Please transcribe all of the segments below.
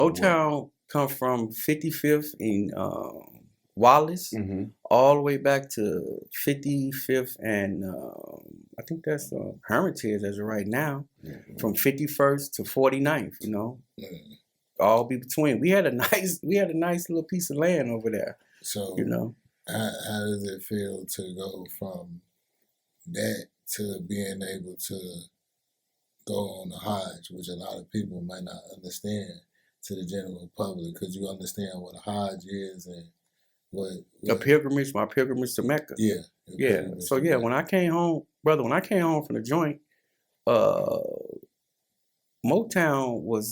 What? Motown come from 55th in Wallace Mm-hmm. all the way back to 55th and I think that's Hermitage as of right now, from 51st to 49th. You know, Mm. all be between. We had a nice little piece of land over there. So You know, how does it feel to go from that to being able to go on the Hajj, which a lot of people might not understand to the general public? Because you understand what a Hajj is and what a pilgrimage, my pilgrimage to Mecca. yeah. Yeah. So yeah, when I came home, brother, when I came home from the joint, uh, Motown was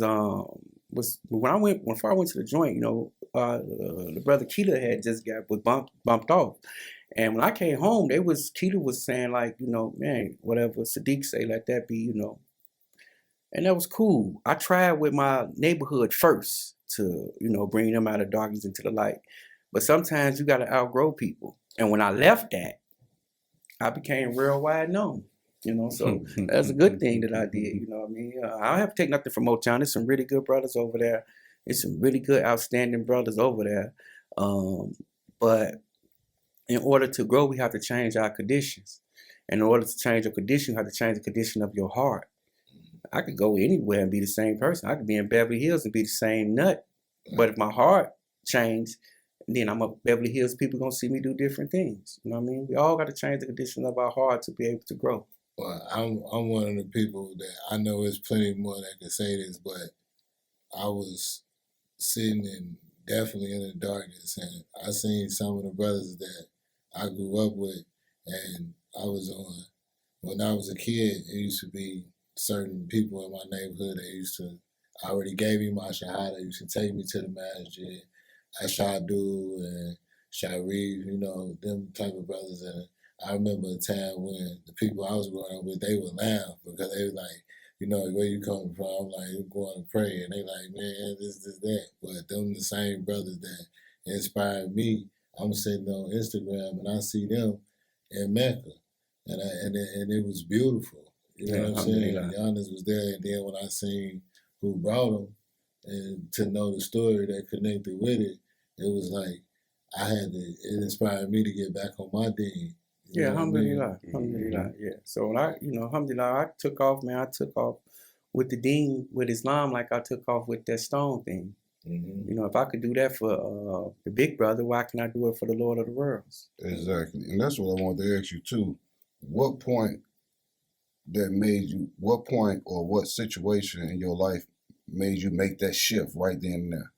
before I went to the joint, you know, the brother Keita had just was bumped off. And when I came home, Keita was saying like, you know, man, whatever Sadiq say, let that be, you know. And that was cool. I tried with my neighborhood first to, you know, bring them out of darkness into the light. But sometimes you gotta outgrow people. And when I left that, I became real wide known. You know, so that's a good thing that I did. You know what I mean? I don't have to take nothing from Motown. There's some really good brothers over there. There's some really good, outstanding brothers over there. But in order to grow, we have to change our conditions. And in order to change your condition, you have to change the condition of your heart. I could go anywhere and be the same person. I could be in Beverly Hills and be the same nut. But if my heart changed, then I'm up Beverly Hills, people gonna see me do different things. You know what I mean? We all gotta change the condition of our heart to be able to grow. Well, I'm one of the people that I know there's plenty more that can say this, but I was sitting definitely in the darkness, and I seen some of the brothers that I grew up with, and I was on. When I was a kid, it used to be certain people in my neighborhood that used to. I already gave me my shahada. Used to take me to the masjid, Ashadu and Sharif, you know, them type of brothers. And I remember a time when the people I was growing up with, they would laugh because they was like, you know, where you coming from? I'm like, you're going to pray. And they like, man, this, that. But them the same brothers that inspired me. I'm sitting on Instagram and I see them in Mecca. And it was beautiful. You know what I'm saying? Giannis was there. And then when I seen who brought him and to know the story that connected with it, it was like, it inspired me to get back on my deen. Yeah, alhamdulillah. Yeah. So when alhamdulillah, I took off, man. I took off with the deen, with Islam, like I took off with that stone thing. Mm-hmm. You know, if I could do that for the big brother, why can I do it for the Lord of the worlds? Exactly. And that's what I wanted to ask you too. What point or what situation in your life made you make that shift right then and there?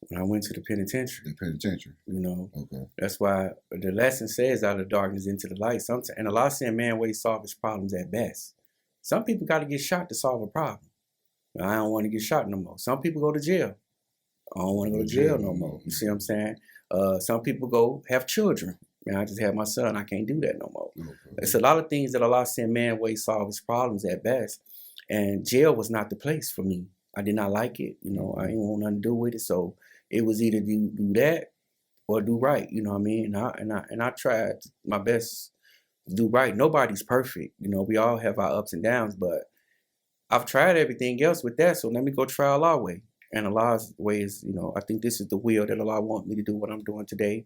When I went to the penitentiary. The penitentiary. You know, okay. That's why the lesson says out of darkness into the light. Sometimes, and Allah said, man, way solve his problems at best. Some people got to get shot to solve a problem. I don't want to get shot no more. Some people go to jail. I don't want to go to jail no more. You see what I'm saying? Some people go have children. Man, I just had my son. I can't do that no more. Okay. It's a lot of things that Allah said, man, way solve his problems at best. And jail was not the place for me. I did not like it. You know, I didn't want nothing to do with it. So it was either do that or do right. You know what I mean? And I tried my best to do right. Nobody's perfect. You know, we all have our ups and downs, but I've tried everything else with that. So let me go try Allah's way. And Allah's way is, you know, I think this is the will that Allah wants me to do what I'm doing today.